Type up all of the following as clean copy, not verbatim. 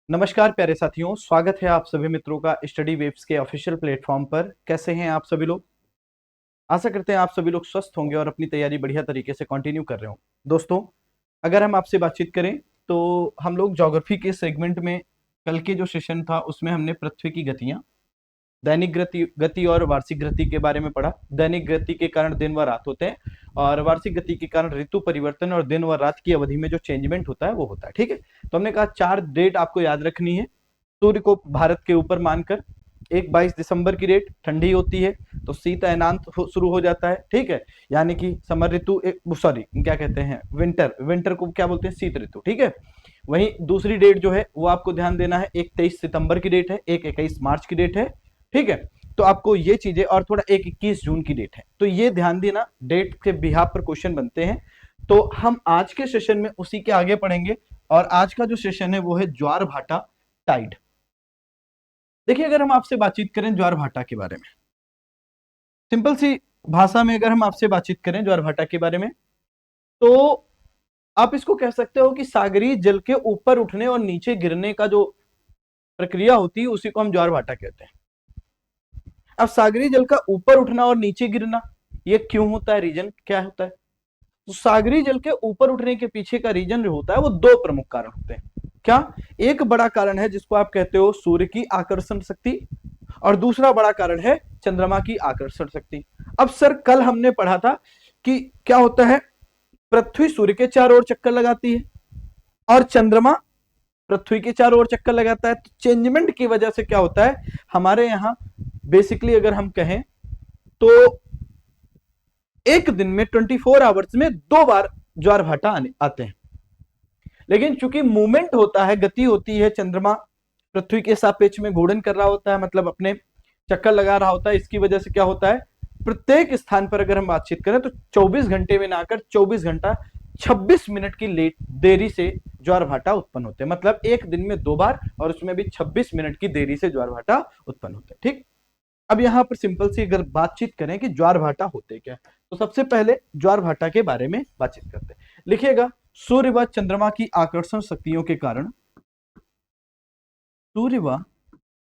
नमस्कार प्यारे साथियों, स्वागत है आप सभी मित्रों का स्टडी वेव्स के ऑफिशियल प्लेटफॉर्म पर। कैसे हैं आप सभी लोग? आशा करते हैं आप सभी लोग स्वस्थ होंगे और अपनी तैयारी बढ़िया तरीके से कंटिन्यू कर रहे हो। दोस्तों, अगर हम आपसे बातचीत करें तो हम लोग ज्योग्राफी के सेगमेंट में कल के जो सेशन था उसमें हमने पृथ्वी की गतियां, दैनिक गति गति और वार्षिक गति के बारे में पढ़ा। दैनिक गति के कारण दिन व रात होते हैं और वार्षिक गति के कारण ऋतु परिवर्तन और दिन व रात की अवधि में जो चेंजमेंट होता है वो होता है। ठीक है, तो हमने कहा 4 डेट आपको याद रखनी है। सूर्य को भारत के ऊपर मानकर एक 22 दिसंबर की डेट ठंडी होती है तो शीत अयनांत शुरू हो जाता है। ठीक है, यानी कि समर ऋतु, सॉरी क्या कहते हैं, विंटर को क्या बोलते हैं, शीत ऋतु। ठीक है, वहीं दूसरी डेट जो है वो आपको ध्यान देना है, एक 23 सितंबर की डेट है, एक 21 मार्च की डेट है। ठीक है, तो आपको ये चीजें, और थोड़ा एक 21 जून की डेट है, तो ये ध्यान देना, डेट के बिहाफ पर क्वेश्चन बनते हैं। तो हम आज के सेशन में उसी के आगे पढ़ेंगे और आज का जो सेशन है वो है ज्वार भाटा टाइड। देखिए, अगर हम आपसे बातचीत करें ज्वार भाटा के बारे में, सिंपल सी भाषा में अगर हम आपसे बातचीत करें ज्वार भाटा के बारे में, तो आप इसको कह सकते हो कि सागरीय जल के ऊपर उठने और नीचे गिरने का जो प्रक्रिया होती है उसी को हम ज्वार भाटा कहते हैं। अब सागरीय जल का ऊपर उठना और नीचे गिरना ये क्यों होता है, रीजन क्या होता है? तो सागरीय जल के ऊपर उठने के पीछे का रीजन जो होता है वो दो प्रमुख कारण होते हैं। क्या? एक बड़ा कारण है जिसको आप कहते हो सूर्य की आकर्षण शक्ति, और दूसरा बड़ा कारण है चंद्रमा की आकर्षण शक्ति। अब सर, कल हमने पढ़ा था कि क्या होता है, पृथ्वी सूर्य के चारों ओर चक्कर लगाती है और चंद्रमा पृथ्वी के चारों ओर चक्कर लगाता है। तो चेंजमेंट की वजह से क्या होता है हमारे यहाँ, बेसिकली अगर हम कहें तो एक दिन में 24 आवर्स में 2 बार ज्वार भाटा आते हैं। लेकिन चूंकि मूवमेंट होता है, गति होती है, चंद्रमा पृथ्वी के सापेक्ष में घूर्णन कर रहा होता है, मतलब अपने चक्कर लगा रहा होता है, इसकी वजह से क्या होता है, प्रत्येक स्थान पर अगर हम बातचीत करें तो 24 घंटे में ना आकर 24 घंटा 26 मिनट की लेट देरी से ज्वार भाटा उत्पन्न होते हैं। मतलब एक दिन में 2 बार और उसमें भी 26 मिनट की देरी से ज्वार भाटा उत्पन्न होते हैं। ठीक, अब यहां पर सिंपल सी अगर बातचीत करें कि ज्वार भाटा होते क्या, तो सबसे पहले ज्वार भाटा के बारे में बातचीत करते हैं। लिखिएगा, सूर्य व चंद्रमा की आकर्षण शक्तियों के कारण, सूर्य व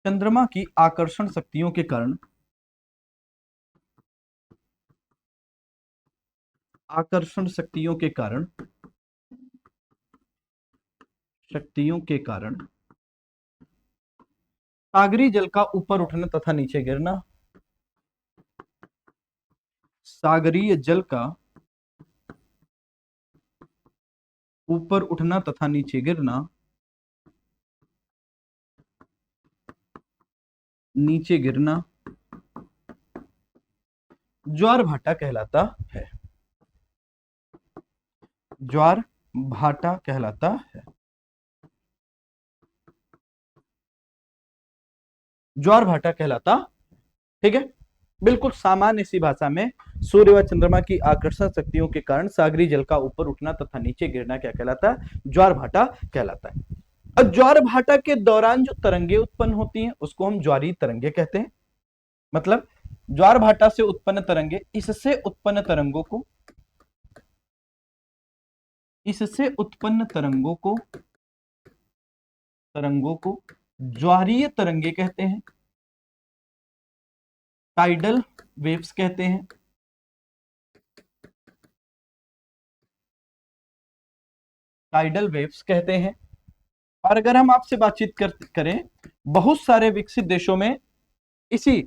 चंद्रमा की आकर्षण शक्तियों के कारण, आकर्षण शक्तियों के कारण, शक्तियों के कारण सागरी जल का ऊपर उठना तथा नीचे गिरना, सागरीय जल का ऊपर उठना तथा नीचे गिरना, नीचे गिरना ज्वार भाटा कहलाता है। ज्वार भाटा कहलाता है। ज्वार भाटा कहलाता, ठीक है, बिल्कुल सामान्य सी भाषा में सूर्य व चंद्रमा की आकर्षण शक्तियों के कारण सागरी जल का ऊपर उठना तथा नीचे गिरना क्या कहलाता है, ज्वार भाटा कहलाता है। अब ज्वार भाटा के दौरान जो तरंगे उत्पन्न होती हैं उसको हम ज्वारीय तरंगे कहते हैं। मतलब ज्वार भाटा से उत्पन्न तरंगे, इससे उत्पन्न तरंगों को ज्वारीय तरंगे कहते हैं, टाइडल वेव्स कहते हैं। टाइडल वेव्स कहते हैं। और अगर हम आपसे बातचीत करें, बहुत सारे विकसित देशों में इसी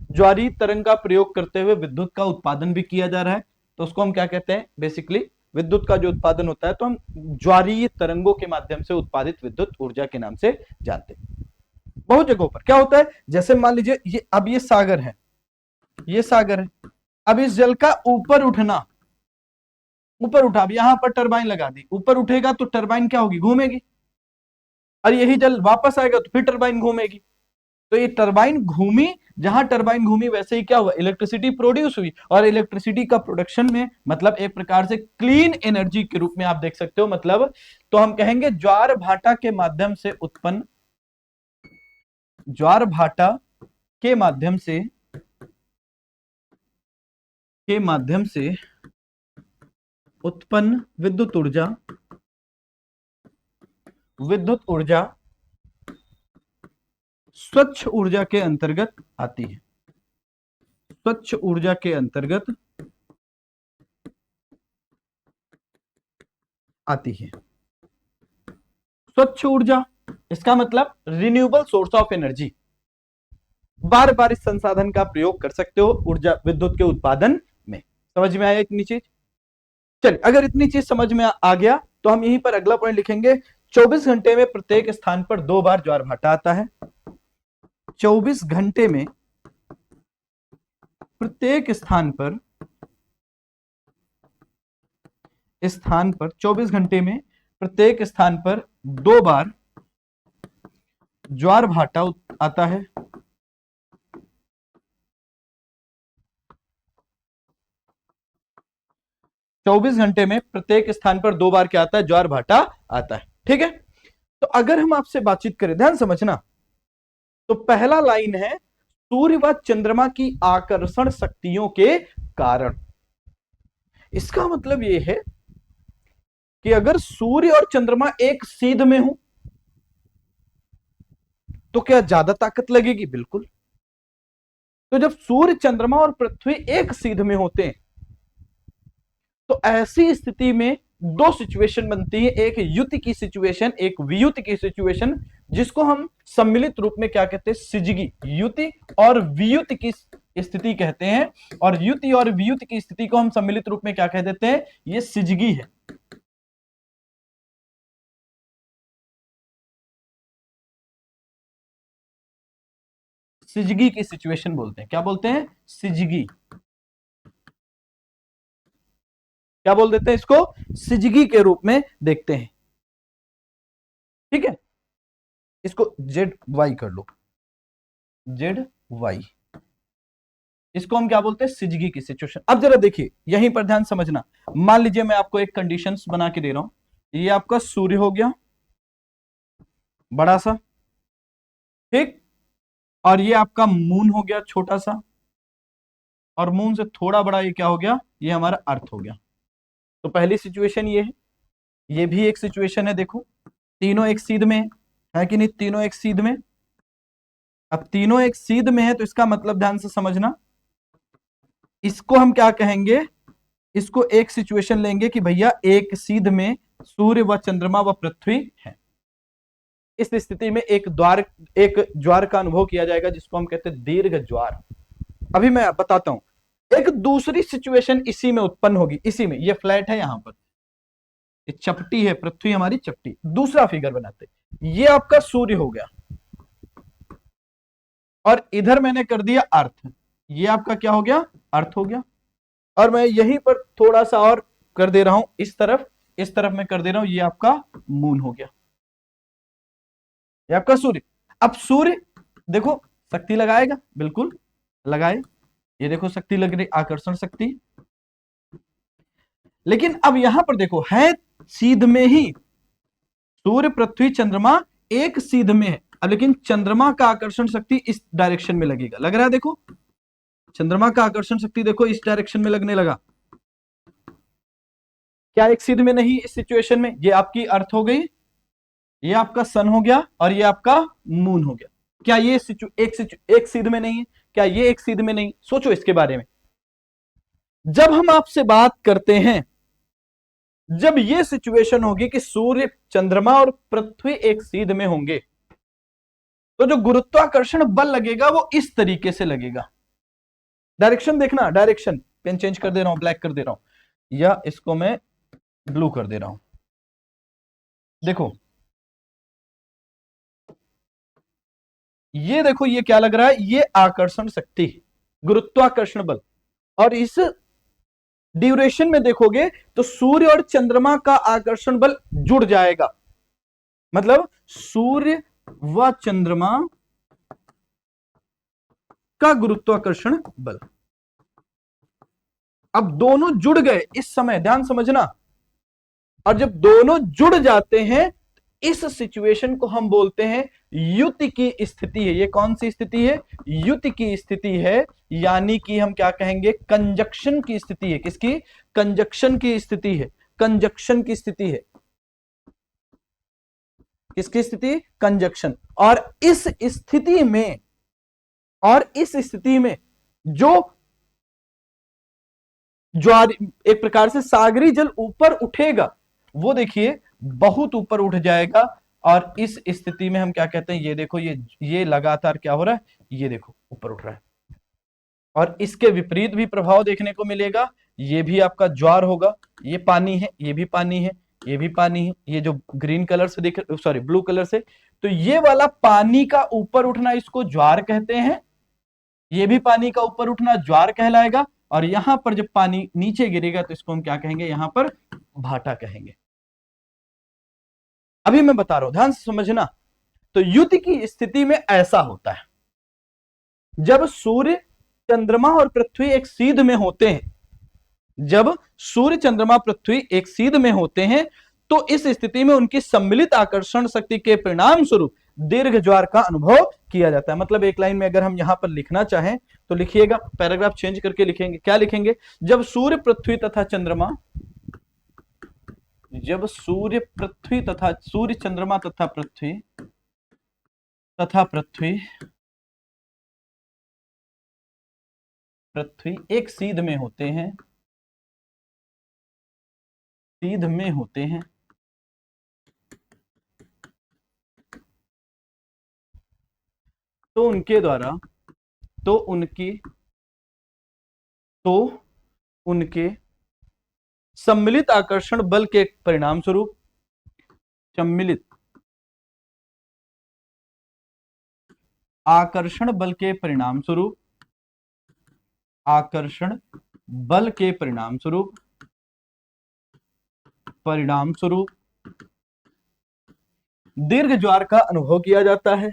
ज्वारीय तरंग का प्रयोग करते हुए विद्युत का उत्पादन भी किया जा रहा है। तो उसको हम क्या कहते हैं, बेसिकली विद्युत का जो उत्पादन होता है तो हम ज्वारीय तरंगों के माध्यम से उत्पादित विद्युत ऊर्जा के नाम से जानते हैं। बहुत जगहों पर क्या होता है, जैसे मान लीजिए ये, अब ये सागर है, ये सागर है, अब इस जल का ऊपर उठना, ऊपर उठा, अब यहां पर टरबाइन लगा दी, ऊपर उठेगा तो टरबाइन क्या होगी, घूमेगी, और यही जल वापस आएगा तो फिर टरबाइन घूमेगी। तो ये टरबाइन घूमी, जहां टरबाइन घूमी वैसे ही क्या हुआ, इलेक्ट्रिसिटी प्रोड्यूस हुई, और इलेक्ट्रिसिटी का प्रोडक्शन में मतलब एक प्रकार से क्लीन एनर्जी के रूप में आप देख सकते हो। मतलब तो हम कहेंगे ज्वार भाटा के माध्यम से उत्पन्न, ज्वार भाटा के माध्यम से उत्पन्न विद्युत ऊर्जा स्वच्छ ऊर्जा के अंतर्गत आती है, स्वच्छ ऊर्जा के अंतर्गत आती है। स्वच्छ ऊर्जा इसका मतलब रिन्यूएबल सोर्स ऑफ एनर्जी, बार बार इस संसाधन का प्रयोग कर सकते हो ऊर्जा विद्युत के उत्पादन में। समझ में आया इतनी चीज? चलिए, अगर इतनी चीज समझ में आ गया तो हम यहीं पर अगला पॉइंट लिखेंगे। 24 घंटे में प्रत्येक स्थान पर 2 बार ज्वार भाटा आता है। 24 घंटे में प्रत्येक स्थान पर 24 घंटे में प्रत्येक स्थान पर 2 बार ज्वार भाटा आता है। चौबीस घंटे में प्रत्येक स्थान पर 2 बार क्या आता है? ज्वार भाटा आता है। ठीक है, तो अगर हम आपसे बातचीत करें, ध्यान समझना, तो पहला लाइन है सूर्य व चंद्रमा की आकर्षण शक्तियों के कारण। इसका मतलब यह है कि अगर सूर्य और चंद्रमा एक सीध में हो तो क्या ज्यादा ताकत लगेगी? बिल्कुल। तो जब सूर्य, चंद्रमा और पृथ्वी एक सीध में होते हैं तो ऐसी स्थिति में 2 सिचुएशन बनती है, एक युति की सिचुएशन, एक वियुति की सिचुएशन, जिसको हम सम्मिलित रूप में क्या कहते हैं? सिजगी। युति और वियुति की स्थिति कहते हैं, और युति और वियुति की स्थिति को हम सम्मिलित रूप में क्या कह देते हैं? ये सिजगी है। सिजगी की सिचुएशन बोलते हैं। क्या बोलते हैं? सिजगी। क्या बोल देते हैं इसको? सिजगी के रूप में देखते हैं। ठीक है, इसको जेड वाई कर लो, जेड वाई, इसको हम क्या बोलते हैं? सिजगी की सिचुएशन। अब जरा देखिए, यहीं पर ध्यान समझना। मान लीजिए मैं आपको एक कंडीशंस बना के दे रहा हूं। ये आपका सूर्य हो गया बड़ा सा, ठीक, और ये आपका मून हो गया छोटा सा, और मून से थोड़ा बड़ा ये क्या हो गया? ये हमारा अर्थ हो गया। तो पहली सिचुएशन ये है, ये भी एक सिचुएशन है। देखो, तीनों एक सीध में है कि नहीं? तीनों एक सीध में। अब तीनों एक सीध में है तो इसका मतलब ध्यान से समझना, इसको हम क्या कहेंगे? इसको एक सिचुएशन लेंगे कि भैया एक सीध में सूर्य व चंद्रमा व पृथ्वी है। इस स्थिति में एक ज्वार का अनुभव किया जाएगा, जिसको हम कहते हैं दीर्घ ज्वार। अभी मैं बताता हूं, एक दूसरी सिचुएशन इसी में उत्पन्न होगी। इसी में, ये फ्लैट है, यहां पर ये चपटी है, पृथ्वी हमारी चपटी। दूसरा फिगर बनाते, ये आपका सूर्य हो गया और इधर मैंने कर दिया अर्थ। ये आपका क्या हो गया? अर्थ हो गया। और मैं यहीं पर थोड़ा सा और कर दे रहा हूं, इस तरफ मैं कर दे रहा हूं, ये आपका मून हो गया, ये आपका सूर्य। अब सूर्य देखो शक्ति लगाएगा, बिल्कुल लगाए। ये देखो शक्ति लग रही, आकर्षण शक्ति। लेकिन अब यहां पर देखो, है सीध में ही, सूर्य पृथ्वी चंद्रमा एक सीध में है। अब लेकिन चंद्रमा का आकर्षण शक्ति इस डायरेक्शन में लगेगा, लग रहा है? देखो, चंद्रमा का आकर्षण शक्ति देखो इस डायरेक्शन में लगने लगा। क्या एक सीध में नहीं? इस सिचुएशन में ये आपकी अर्थ हो गई, ये आपका सन हो गया, और ये आपका मून हो गया। क्या ये एक सीध में नहीं है? क्या ये एक सीध में नहीं? सोचो इसके बारे में। जब हम आपसे बात करते हैं, जब ये सिचुएशन होगी कि सूर्य, चंद्रमा और पृथ्वी एक सीध में होंगे, तो जो गुरुत्वाकर्षण बल लगेगा वो इस तरीके से लगेगा। डायरेक्शन देखना, डायरेक्शन पेन चेंज कर दे रहा हूं, ब्लैक कर दे रहा हूं, या इसको मैं ब्लू कर दे रहा हूं। देखो, ये देखो, ये क्या लग रहा है? ये आकर्षण शक्ति, गुरुत्वाकर्षण बल। और इस ड्यूरेशन में देखोगे तो सूर्य और चंद्रमा का आकर्षण बल जुड़ जाएगा। मतलब सूर्य व चंद्रमा का गुरुत्वाकर्षण बल, अब दोनों जुड़ गए इस समय, ध्यान समझना। और जब दोनों जुड़ जाते हैं, इस सिचुएशन को हम बोलते हैं युति की स्थिति है। ये कौन सी स्थिति है? युति की स्थिति है, यानी कि हम क्या कहेंगे? कंजक्शन की स्थिति है। किसकी? कंजक्शन की स्थिति है, कंजक्शन की स्थिति है। किसकी स्थिति? कंजक्शन। और इस स्थिति में जो ज्वार एक प्रकार से सागरी जल ऊपर उठेगा, वो देखिए बहुत ऊपर उठ जाएगा। और इस स्थिति में हम क्या कहते हैं? ये देखो, ये लगातार क्या हो रहा है? ये देखो ऊपर उठ रहा है। और इसके विपरीत भी प्रभाव देखने को मिलेगा। ये भी आपका ज्वार होगा, ये पानी है, ये भी पानी है, ये भी पानी है, ये जो ग्रीन कलर से दिख, सॉरी ब्लू कलर से, तो ये वाला पानी का ऊपर उठना इसको ज्वार कहते हैं। ये भी पानी का ऊपर उठना ज्वार कहलाएगा। और यहां पर जब पानी नीचे गिरेगा तो इसको हम क्या कहेंगे? यहां पर भाटा कहेंगे। अभी मैं बता रहा हूं, ध्यान से समझना। तो युद्ध की स्थिति में ऐसा होता है, जब सूर्य, चंद्रमा और पृथ्वी एक सीध में होते हैं, जब सूर्य, चंद्रमा, पृथ्वी एक सीध में होते हैं, तो इस स्थिति में उनकी सम्मिलित आकर्षण शक्ति के परिणाम स्वरूप दीर्घ ज्वार का अनुभव किया जाता है। मतलब एक लाइन में अगर हम यहां पर लिखना चाहें तो लिखिएगा, पैराग्राफ चेंज करके लिखेंगे। क्या लिखेंगे? जब सूर्य, पृथ्वी तथा चंद्रमा, जब सूर्य, पृथ्वी तथा सूर्य, चंद्रमा तथा पृथ्वी एक सीध में होते हैं, सीध में होते हैं, तो उनके द्वारा, तो उनके सम्मिलित आकर्षण बल के परिणाम स्वरूप, सम्मिलित आकर्षण बल के परिणाम स्वरूप, आकर्षण बल के परिणाम स्वरूप दीर्घ ज्वार का अनुभव किया जाता है।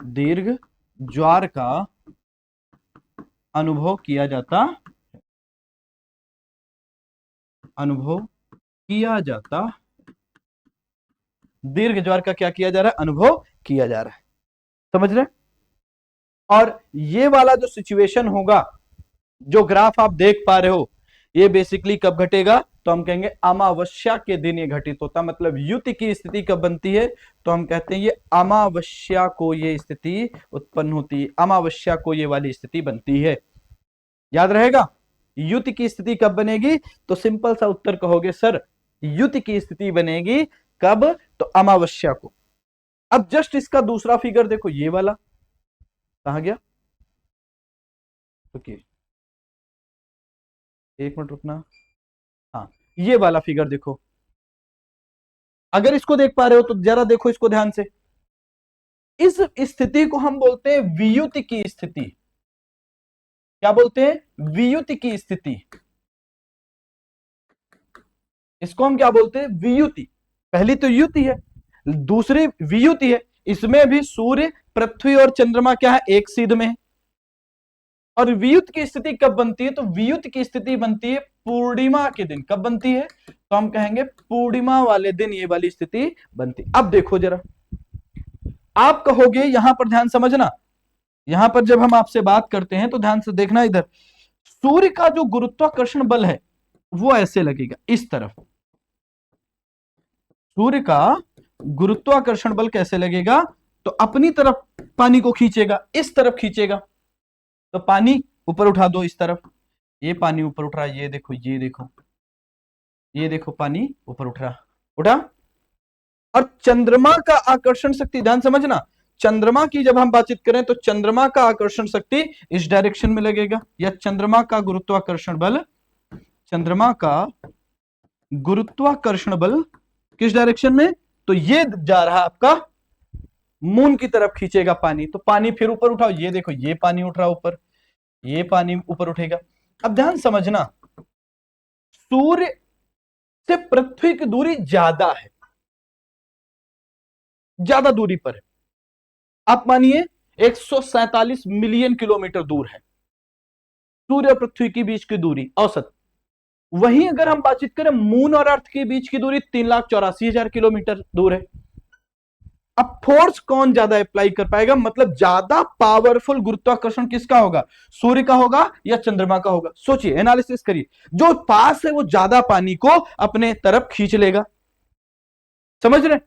दीर्घ ज्वार का अनुभव किया जाता दीर्घ ज्वार का क्या किया जा रहा है? अनुभव किया जा रहा है। समझ रहे? और ये वाला जो सिचुएशन होगा, जो ग्राफ आप देख पा रहे हो, ये बेसिकली कब घटेगा? तो हम कहेंगे अमावस्या के दिन ये घटित होता। मतलब युति की स्थिति कब बनती है? तो हम कहते हैं ये अमावस्या को ये स्थिति उत्पन्न होती है, अमावस्या को ये वाली स्थिति बनती है। याद रहेगा? युति की स्थिति कब बनेगी? तो सिंपल सा उत्तर कहोगे सर, युति की स्थिति बनेगी कब? तो अमावस्या को। अब जस्ट इसका दूसरा फिगर देखो, ये वाला कहां गया? ओके, एक मिनट रुकना। हाँ, ये वाला फिगर देखो। अगर इसको देख पा रहे हो तो जरा देखो इसको ध्यान से। इस स्थिति को हम बोलते हैं वियुति की स्थिति। क्या बोलते हैं? वियुति की स्थिति। इसको हम क्या बोलते हैं? वियुति। पहली तो युति है, दूसरी वियुति है। इसमें भी सूर्य, पृथ्वी और चंद्रमा क्या है? एक सीध में है। और वियुत की स्थिति कब बनती है? तो वियुत की स्थिति बनती है पूर्णिमा के दिन। कब बनती है? तो हम कहेंगे पूर्णिमा वाले दिन ये वाली स्थिति बनती। अब देखो जरा, आप कहोगे, यहां पर ध्यान समझना, यहां पर जब हम आपसे बात करते हैं तो ध्यान से देखना। इधर सूर्य का जो गुरुत्वाकर्षण बल है वो ऐसे लगेगा, इस तरफ। सूर्य का गुरुत्वाकर्षण बल कैसे लगेगा? तो अपनी तरफ पानी को खींचेगा, इस तरफ खींचेगा। तो पानी ऊपर उठा दो इस तरफ, ये पानी ऊपर उठ रहा है, ये देखो, ये देखो, ये देखो, पानी ऊपर उठ रहा, उठा। और चंद्रमा का आकर्षण शक्ति, ध्यान समझना, चंद्रमा की जब हम बातचीत करें तो चंद्रमा का आकर्षण शक्ति इस डायरेक्शन में लगेगा, या चंद्रमा का गुरुत्वाकर्षण बल, चंद्रमा का गुरुत्वाकर्षण बल किस डायरेक्शन में? तो ये जा रहा आपका मून की तरफ खींचेगा पानी। तो पानी फिर ऊपर उठाओ, ये देखो, ये पानी उठ रहा ऊपर, ये पानी ऊपर उठेगा। अब ध्यान समझना, सूर्य से पृथ्वी की दूरी ज्यादा है, ज्यादा दूरी पर है। आप मानिए 147 मिलियन किलोमीटर दूर है सूर्य और पृथ्वी के बीच की दूरी औसत। वहीं अगर हम बातचीत करें मून और अर्थ के बीच की दूरी 3,84,000 किलोमीटर दूर है। अब फोर्स कौन ज्यादा अप्लाई कर पाएगा? मतलब ज्यादा पावरफुल गुरुत्वाकर्षण किसका होगा? सूर्य का होगा या चंद्रमा का होगा? सोचिए, एनालिसिस करिए। जो पास है वो ज्यादा पानी को अपने तरफ खींच लेगा, समझ रहे?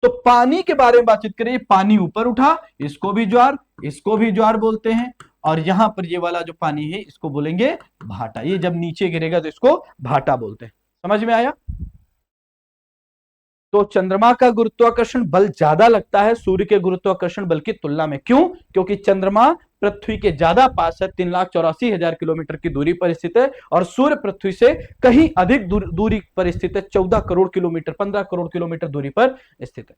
तो पानी के बारे में बातचीत करें, पानी ऊपर उठा, इसको भी ज्वार, इसको भी ज्वार बोलते हैं। और यहां पर ये वाला जो पानी है इसको बोलेंगे भाटा। ये जब नीचे गिरेगा तो इसको भाटा बोलते हैं। समझ में आया? तो चंद्रमा का गुरुत्वाकर्षण बल ज्यादा लगता है सूर्य के गुरुत्वाकर्षण बल की तुलना में। क्यों? क्योंकि चंद्रमा पृथ्वी के ज्यादा पास है, 3,84,000 किलोमीटर की दूरी पर स्थित है, और सूर्य पृथ्वी से कहीं अधिक दूरी पर स्थित है, 14 करोड़ किलोमीटर, 15 करोड़ किलोमीटर दूरी पर स्थित है।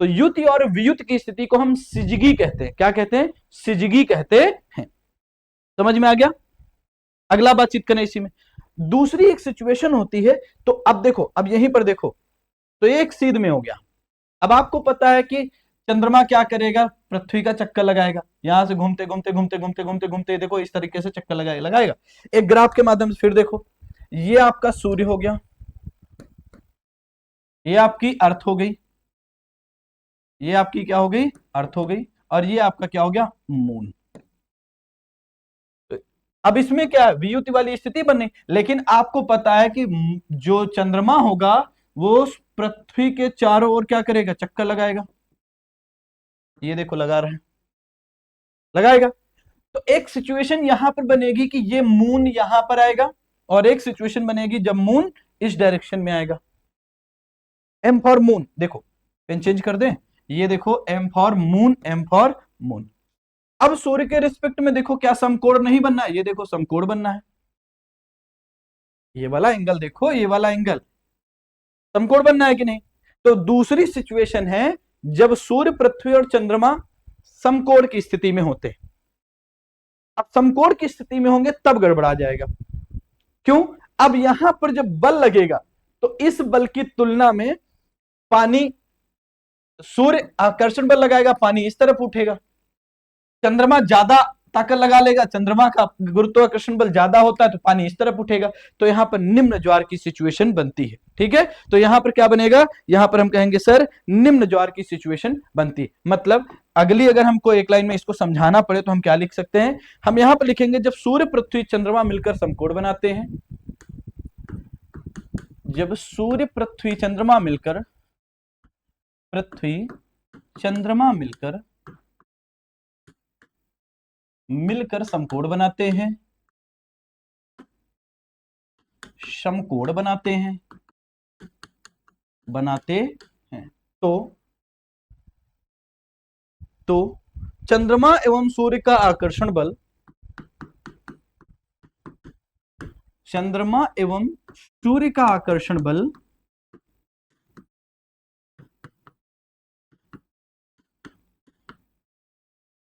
तो युति और वियुति की स्थिति को हम सिजगी कहते हैं। क्या कहते हैं? सिजगी कहते हैं। समझ में आ गया? अगला बातचीत करें इसी में। दूसरी एक सिचुएशन होती है, तो अब देखो, अब यहीं पर देखो, तो एक सीध में हो गया। अब आपको पता है कि चंद्रमा क्या करेगा? पृथ्वी का चक्कर लगाएगा, यहां से घूमते घूमते घूमते घूमते घूमते घूमते देखो इस तरीके से चक्कर लगाएगा। एक ग्राफ के माध्यम से फिर देखो, ये आपका सूर्य हो गया, ये आपकी अर्थ हो गई, ये आपकी क्या हो गई? अर्थ हो गई, और ये आपका क्या हो गया? मून। अब इसमें क्या वियुति वाली स्थिति बननी, लेकिन आपको पता है कि जो चंद्रमा होगा वो पृथ्वी के चारों ओर क्या करेगा? चक्कर लगाएगा। ये देखो लगा रहे हैं, लगाएगा। तो एक सिचुएशन यहां पर बनेगी कि ये मून यहां पर आएगा, और एक सिचुएशन बनेगी जब मून इस डायरेक्शन में आएगा। एम फॉर मून, देखो पेन चेंज कर दें, ये देखो M for moon, M for moon. अब सूर्य के रिस्पेक्ट में देखो क्या समकोण नहीं बनना है? ये देखो समकोण बनना है, ये वाला एंगल देखो, ये वाला एंगल समकोण बनना है कि नहीं? तो दूसरी सिचुएशन है जब सूर्य, पृथ्वी और चंद्रमा समकोण की स्थिति में होते हैं। अब समकोण की स्थिति में होंगे तब गड़बड़ा जाएगा। क्यों? अब यहां पर जब बल लगेगा तो इस बल की तुलना में पानी, सूर्य आकर्षण बल लगाएगा, पानी इस तरफ उठेगा। चंद्रमा ज्यादा ताकत लगा लेगा, चंद्रमा का गुरुत्वाकर्षण बल ज्यादा होता है तो पानी इस तरफ उठेगा। तो यहां पर निम्न ज्वार की सिचुएशन बनती है। ठीक है? तो यहां पर क्या बनेगा? यहां पर हम कहेंगे सर निम्न ज्वार की सिचुएशन बनती है। मतलब अगली अगर हमको एक लाइन में इसको समझाना पड़े तो हम क्या लिख सकते हैं? हम यहां पर लिखेंगे जब सूर्य, पृथ्वी, चंद्रमा मिलकर समकोण बनाते हैं, जब सूर्य, पृथ्वी, चंद्रमा मिलकर, पृथ्वी, चंद्रमा मिलकर समकोण बनाते हैं, समकोण बनाते हैं, तो चंद्रमा एवं सूर्य का आकर्षण बल, चंद्रमा एवं सूर्य का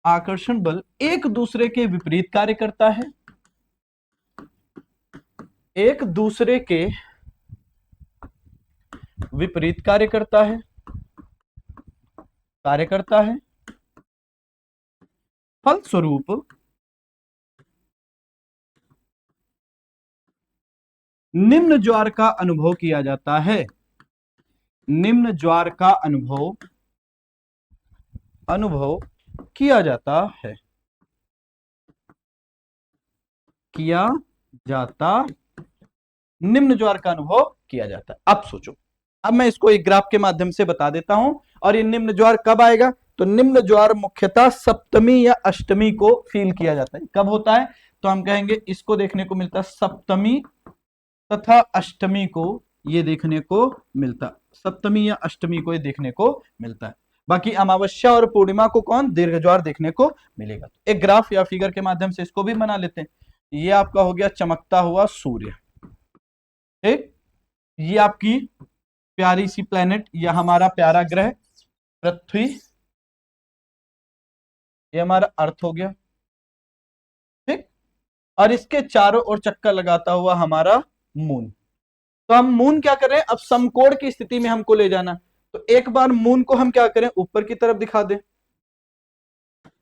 आकर्षण बल एक दूसरे के विपरीत कार्य करता है, एक दूसरे के विपरीत कार्य करता है। फलस्वरूप निम्न ज्वार का अनुभव किया जाता है। निम्न ज्वार का अनुभव किया जाता है, निम्न ज्वार का अनुभव किया जाता है। अब सोचो, अब मैं इसको एक ग्राफ के माध्यम से बता देता हूं। और ये निम्न ज्वार कब आएगा? तो निम्न ज्वार मुख्यतः सप्तमी या अष्टमी को फील किया जाता है। कब होता है? तो हम कहेंगे इसको देखने को मिलता है सप्तमी तथा अष्टमी को, ये देखने को मिलता, सप्तमी या अष्टमी को ये देखने को मिलता है। बाकी अमावस्या और पूर्णिमा को कौन? दीर्घ ज्वार देखने को मिलेगा। एक ग्राफ या फिगर के माध्यम से इसको भी बना लेते हैं। ये आपका हो गया चमकता हुआ सूर्य, ठीक? ये आपकी प्यारी सी प्लेनेट या हमारा प्यारा ग्रह पृथ्वी, ये हमारा अर्थ हो गया, ठीक? और इसके चारों ओर चक्कर लगाता हुआ हमारा मून। तो हम मून क्या कर रहे हैं? अब समकोण की स्थिति में हमको ले जाना। तो एक बार मून को हम क्या करें? ऊपर की तरफ दिखा दें,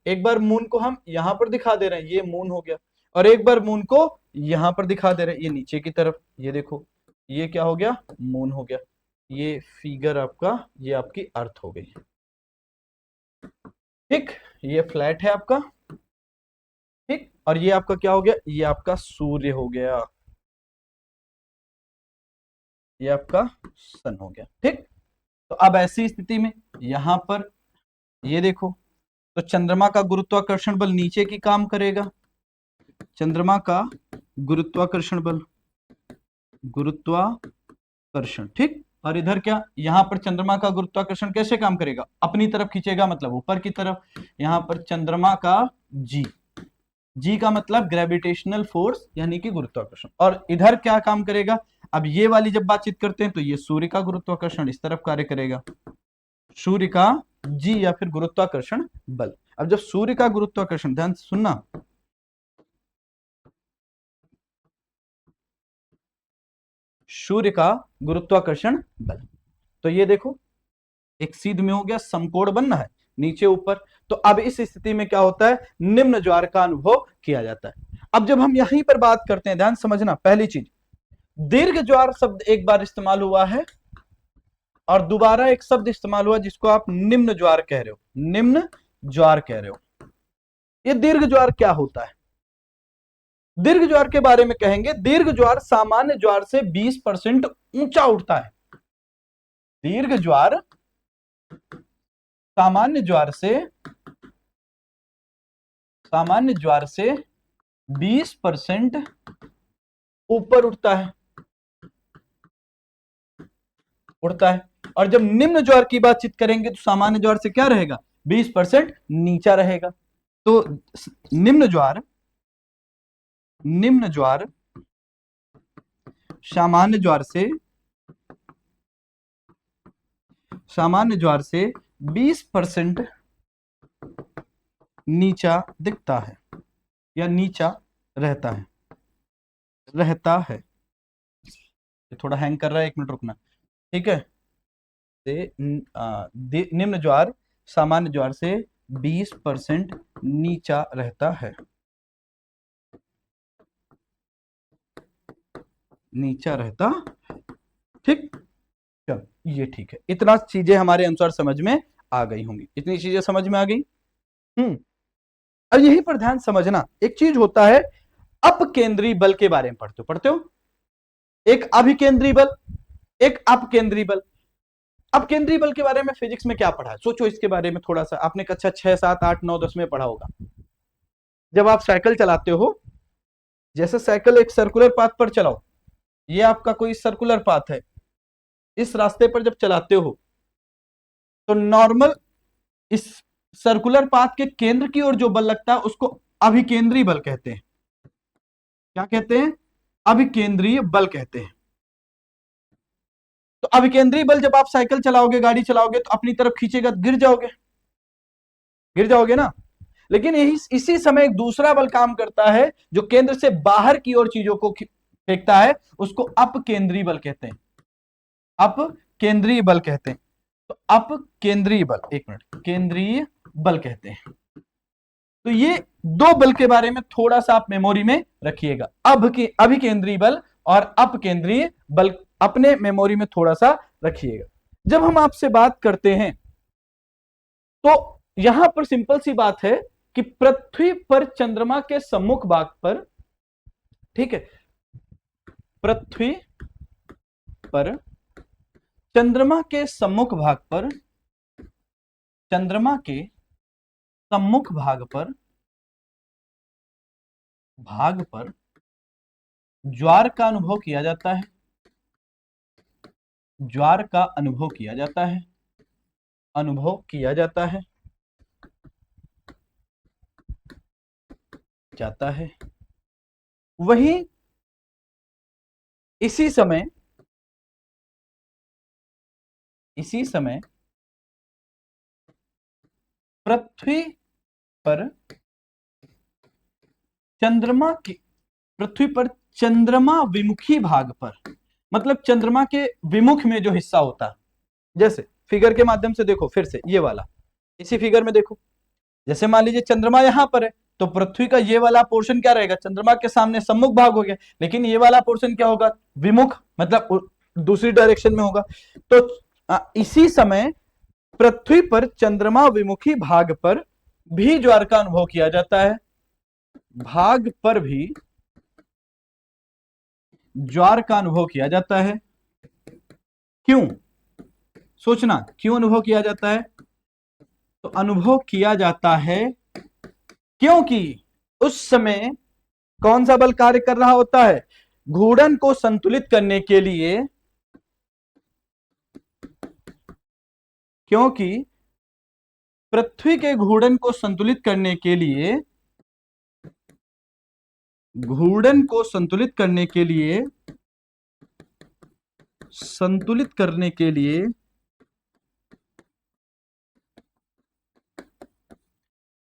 एक बार मून को हम यहां पर दिखा दे रहे हैं, ये मून हो गया, और एक बार मून को यहां पर दिखा दे रहे हैं, ये नीचे की तरफ, ये देखो ये क्या हो गया? मून हो गया। ये फिगर आपका, ये आपकी अर्थ हो गई, ठीक? ये फ्लैट है आपका, ठीक? और ये आपका क्या हो गया? ये आपका सूर्य हो गया, ये आपका सन हो गया, ठीक? तो अब ऐसी स्थिति में यहां पर ये देखो, तो चंद्रमा का गुरुत्वाकर्षण बल नीचे की काम करेगा, चंद्रमा का गुरुत्वाकर्षण बल, गुरुत्वाकर्षण, ठीक। और इधर क्या, यहां पर चंद्रमा का गुरुत्वाकर्षण कैसे काम करेगा, अपनी तरफ खींचेगा, मतलब ऊपर की तरफ। यहां पर चंद्रमा का जी, जी का मतलब ग्रेविटेशनल फोर्स यानी कि गुरुत्वाकर्षण। और इधर क्या काम करेगा, अब ये वाली जब बातचीत करते हैं तो ये सूर्य का गुरुत्वाकर्षण इस तरफ कार्य करेगा, सूर्य का जी या फिर गुरुत्वाकर्षण बल। अब जब सूर्य का गुरुत्वाकर्षण, ध्यान से सुनना, सूर्य का गुरुत्वाकर्षण बल, तो ये देखो एक सीध में हो गया, समकोण बनना है नीचे ऊपर। तो अब इस स्थिति में क्या होता है, निम्न ज्वार का अनुभव किया जाता है। अब जब हम यहीं पर बात करते हैं, ध्यान समझना, पहली चीज, दीर्घ ज्वार शब्द एक बार इस्तेमाल हुआ है और दोबारा एक शब्द इस्तेमाल हुआ जिसको आप निम्न ज्वार कह रहे हो, निम्न ज्वार कह रहे हो। ये दीर्घ ज्वार क्या होता है, दीर्घ ज्वार के बारे में कहेंगे, दीर्घ ज्वार सामान्य ज्वार से 20% ऊंचा उठता है। दीर्घ ज्वार सामान्य ज्वार से 20% ऊपर उठता है। और जब निम्न ज्वार की बातचीत करेंगे तो सामान्य ज्वार से क्या रहेगा, 20% नीचा रहेगा। तो निम्न ज्वार सामान्य ज्वार से 20% नीचा दिखता है या नीचा रहता है। थोड़ा हैंग कर रहा है, 1 मिनट रुकना, ठीक है। निम्न ज्वार सामान्य ज्वार से 20% नीचा रहता है, ठीक। चलो ये ठीक है, इतना चीजें हमारे अनुसार समझ में आ गई होंगी, इतनी चीजें समझ में आ गई। अब यहीं पर ध्यान समझना, एक चीज होता है अपकेंद्री बल के बारे में पढ़ते हो, एक अभिकेंद्री बल, एक अपकेंद्री बल। अपकेंद्री बल के बारे में फिजिक्स में क्या पढ़ा है, सोचो इसके बारे में थोड़ा सा, आपने कक्षा 6, 7, 8, 9, 10 में पढ़ा होगा। जब आप साइकिल चलाते हो, जैसे साइकिल एक सर्कुलर पाथ पर चलाओ, ये आपका कोई सर्कुलर पाथ है, इस रास्ते पर जब चलाते हो तो नॉर्मल इस सर्कुलर पाथ के केंद्र की ओर जो बल लगता है उसको अभिकेंद्री बल कहते हैं। क्या कहते हैं, अभिकेंद्रीय बल कहते हैं। तो अभिकेंद्रीय बल जब आप साइकिल चलाओगे, गाड़ी चलाओगे तो अपनी तरफ खींचेगा, गिर जाओगे ना। लेकिन यही इसी समय एक दूसरा बल काम करता है जो केंद्र से बाहर की ओर चीजों को फेंकता है, उसको अपकेंद्रीय बल कहते हैं, अपकेंद्रीय बल कहते हैं। तो अपकेंद्रीय बल, 1 मिनट, केंद्रीय बल कहते हैं। तो ये दो बल के बारे में थोड़ा सा आप मेमोरी में रखिएगा, अभिकेंद्रीय बल और अपकेंद्रीय बल अपने मेमोरी में थोड़ा सा रखिएगा। जब हम आपसे बात करते हैं तो यहां पर सिंपल सी बात है कि पृथ्वी पर चंद्रमा के सम्मुख भाग पर, ठीक है, पृथ्वी पर चंद्रमा के सम्मुख भाग पर, चंद्रमा के सम्मुख भाग पर ज्वार का अनुभव किया जाता है, ज्वार का अनुभव किया जाता है। वहीं इसी समय पृथ्वी पर चंद्रमा विमुखी भाग पर, मतलब चंद्रमा के विमुख में जो हिस्सा होता है, जैसे फिगर के माध्यम से देखो, फिर से ये वाला, इसी फिगर में देखो, जैसे मान लीजिए चंद्रमा यहां पर है तो पृथ्वी का ये वाला पोर्शन क्या रहेगा, चंद्रमा के सामने सम्मुख भाग हो गया, लेकिन ये वाला पोर्शन क्या होगा, विमुख, मतलब दूसरी डायरेक्शन में होगा। तो इसी समय पृथ्वी पर चंद्रमा विमुखी भाग पर भी ज्वार का अनुभव किया जाता है, भाग पर भी ज्वार का अनुभव किया जाता है। क्यों, सोचना क्यों अनुभव किया जाता है? तो अनुभव किया जाता है क्योंकि उस समय कौन सा बल कार्य कर रहा होता है? घूर्णन को संतुलित करने के लिए, क्योंकि पृथ्वी के घूर्णन को संतुलित करने के लिए, घूर्णन को संतुलित करने के लिए, संतुलित करने के लिए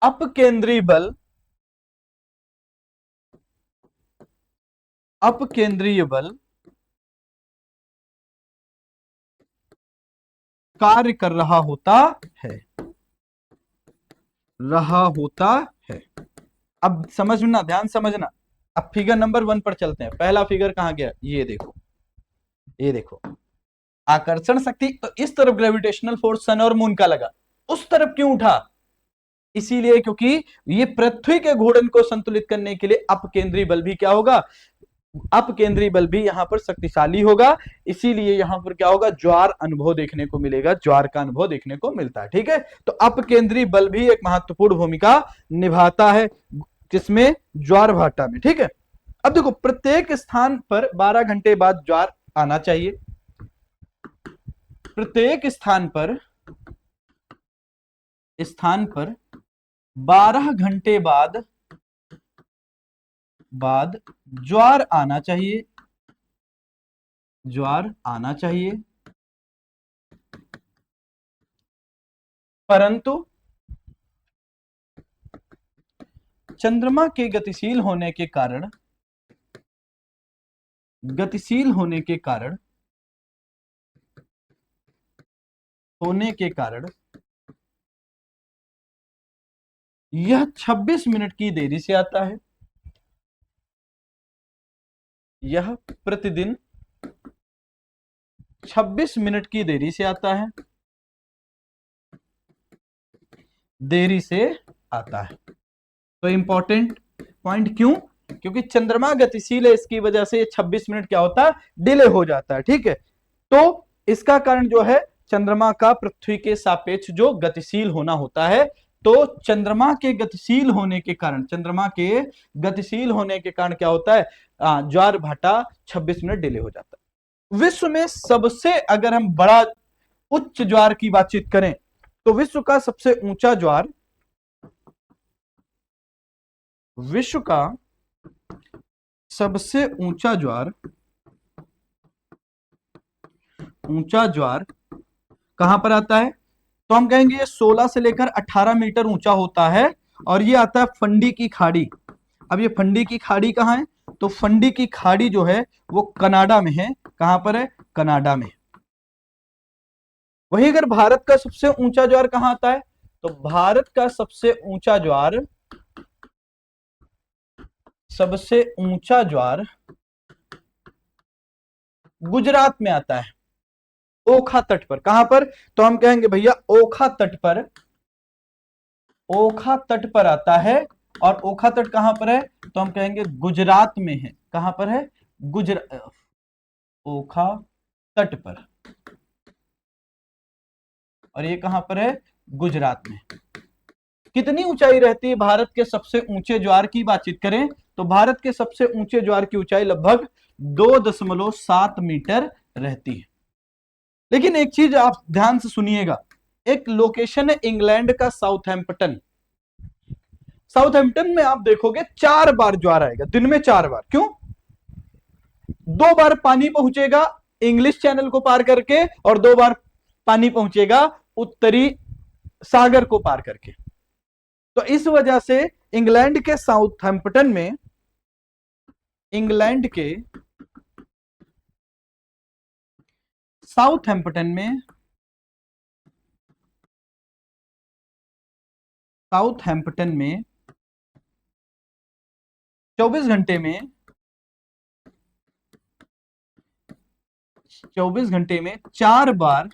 अपकेंद्री बल, अपकेंद्रीय बल कार्य कर रहा होता है, है। अब समझना, ध्यान समझना। अब फिगर नंबर 1 पर चलते हैं। पहला फिगर कहां गया? ये देखो, ये देखो। आकर्षण शक्ति तो इस तरफ ग्रेविटेशनल फोर्स सन और मून का लगा, उस तरफ क्यों उठा? इसीलिए क्योंकि ये पृथ्वी के घूर्णन को संतुलित करने के लिए अपकेंद्री बल भी क्या होगा? अपकेंद्री बल भी यहां पर शक्तिशाली होगा। इसीलिए यहां पर क्या होगा? ज्वार अनुभव देखने को मिलेगा, ज्वार का अनुभव देखने को मिलता है। ठीक है, तो अपकेंद्री बल भी एक महत्वपूर्ण भूमिका निभाता है, किसमें? ज्वार भाटा में। ठीक है, अब देखो, प्रत्येक स्थान पर 12 घंटे बाद ज्वार आना चाहिए। प्रत्येक स्थान पर 12 घंटे बाद ज्वार आना चाहिए, ज्वार आना चाहिए। परंतु चंद्रमा के गतिशील होने के कारण, गतिशील होने के कारण, यह 26 मिनट की देरी से आता है। यह प्रतिदिन 26 मिनट की देरी से आता है, देरी से आता है। तो इंपॉर्टेंट पॉइंट क्यों? क्योंकि चंद्रमा गतिशील है, इसकी वजह से 26 मिनट क्या होता है? डिले हो जाता है। ठीक है, तो इसका कारण जो है चंद्रमा का पृथ्वी के सापेक्ष जो गतिशील होना होता है। तो चंद्रमा के गतिशील होने के कारण, चंद्रमा के गतिशील होने के कारण क्या होता है? ज्वार भाटा 26 मिनट डिले हो जाता है। विश्व में सबसे, अगर हम बड़ा उच्च ज्वार की बातचीत करें, तो विश्व का सबसे ऊंचा ज्वार, विश्व का सबसे ऊंचा ज्वार, कहां पर आता है? तो हम कहेंगे ये 16 से लेकर 18 मीटर ऊंचा होता है, और ये आता है फंडी की खाड़ी। अब ये फंडी की खाड़ी कहां है? तो फंडी की खाड़ी जो है वो कनाडा में है। कहां पर है? कनाडा में। वही अगर भारत का सबसे ऊंचा ज्वार कहां आता है? तो भारत का सबसे ऊंचा ज्वार, सबसे ऊंचा ज्वार गुजरात में आता है, ओखा तट पर। कहां पर? तो हम कहेंगे भैया ओखा तट पर, ओखा तट पर आता है। और ओखा तट कहां पर है? तो हम कहेंगे गुजरात में है। कहां पर है? गुजरात, ओखा तट पर। और ये कहां पर है? गुजरात में। कितनी ऊंचाई रहती है भारत के सबसे ऊंचे ज्वार की बातचीत करें, तो भारत के सबसे ऊंचे ज्वार की ऊंचाई लगभग 2.7 मीटर रहती है। लेकिन एक चीज आप ध्यान से सुनिएगा, एक लोकेशन है इंग्लैंड का साउथहैम्पटन। साउथहैम्पटन में आप देखोगे 4 बार ज्वार आएगा, दिन में 4 बार। क्यों? 2 बार पानी पहुंचेगा इंग्लिश चैनल को पार करके, और 2 बार पानी पहुंचेगा उत्तरी सागर को पार करके। तो इस वजह से इंग्लैंड के साउथहैम्पटन में, इंग्लैंड के साउथहैम्पटन में, साउथहैम्पटन में 24 घंटे में, 24 घंटे में 4 बार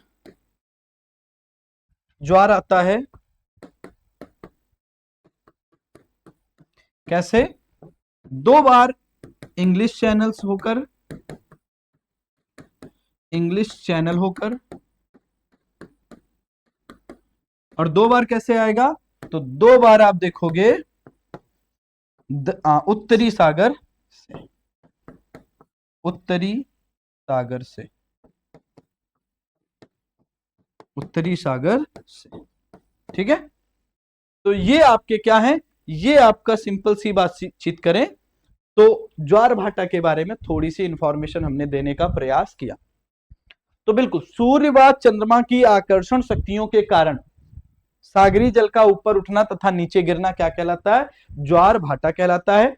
ज्वार आता है। कैसे? 2 बार इंग्लिश चैनल्स होकर, इंग्लिश चैनल होकर, और 2 बार कैसे आएगा, तो 2 बार आप देखोगे उत्तरी सागर से, उत्तरी सागर से, उत्तरी सागर से। ठीक है, तो ये आपके क्या है, ये आपका सिंपल सी बातचीत करें तो ज्वार भाटा के बारे में थोड़ी सी इंफॉर्मेशन हमने देने का प्रयास किया। तो बिल्कुल सूर्य व चंद्रमा की आकर्षण शक्तियों के कारण सागरी जल का ऊपर उठना तथा नीचे गिरना क्या कहलाता है, ज्वार भाटा कहलाता है।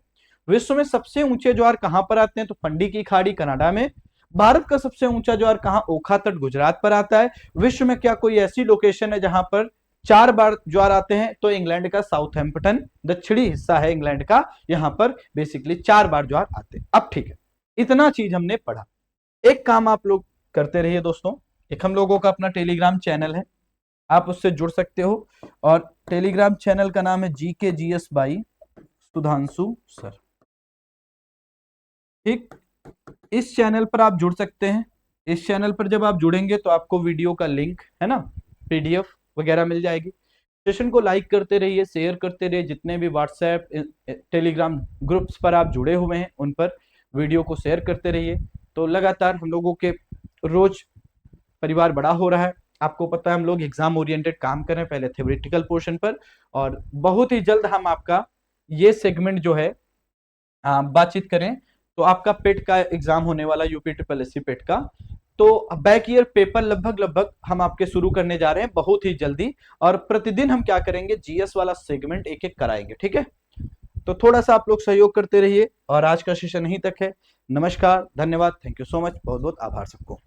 विश्व में सबसे ऊंचे ज्वार कहां पर आते हैं, तो फंडी की खाड़ी कनाडा में। भारत का सबसे ऊंचा ज्वार कहां, ओखा तट गुजरात पर आता है। विश्व में क्या कोई ऐसी लोकेशन है जहां पर 4 बार ज्वार आते हैं, तो इंग्लैंड का साउथहैम्पटन, दक्षिणी हिस्सा है इंग्लैंड का, यहां पर बेसिकली 4 बार ज्वार आते हैं। अब ठीक है, इतना चीज हमने पढ़ा। एक काम आप लोग करते रहिए दोस्तों, एक हम लोगों का अपना टेलीग्राम चैनल है, आप उससे जुड़ सकते हो, और टेलीग्राम चैनल का नाम है GKGS बाई सुधांशु सर। ठीक, इस चैनल पर आप जुड़ सकते हैं। इस चैनल पर जब आप जुड़ेंगे तो आपको वीडियो का लिंक है ना, PDF वगैरह मिल जाएगी। सेशन को लाइक करते रहिए, शेयर करते रहिए, जितने भी व्हाट्सएप टेलीग्राम ग्रुप्स पर आप जुड़े हुए हैं उन पर वीडियो को शेयर करते रहिए। तो लगातार हम लोगों के रोज परिवार बड़ा हो रहा है। आपको पता है हम लोग एग्जाम ओरिएंटेड काम कर रहे हैं, पहले थ्योरेटिकल पोर्शन पर, और बहुत ही जल्द हम आपका ये सेगमेंट जो है बातचीत करें तो आपका पेट का एग्जाम होने वाला, UPSSC पेट का, तो बैक ईयर पेपर लगभग हम आपके शुरू करने जा रहे हैं बहुत ही जल्दी, और प्रतिदिन हम क्या करेंगे, GS वाला सेगमेंट एक एक कराएंगे। ठीक है, तो थोड़ा सा आप लोग सहयोग करते रहिए, और आज का सेशन यहीं तक है। नमस्कार, धन्यवाद, थैंक यू सो मच, बहुत बहुत आभार सबको।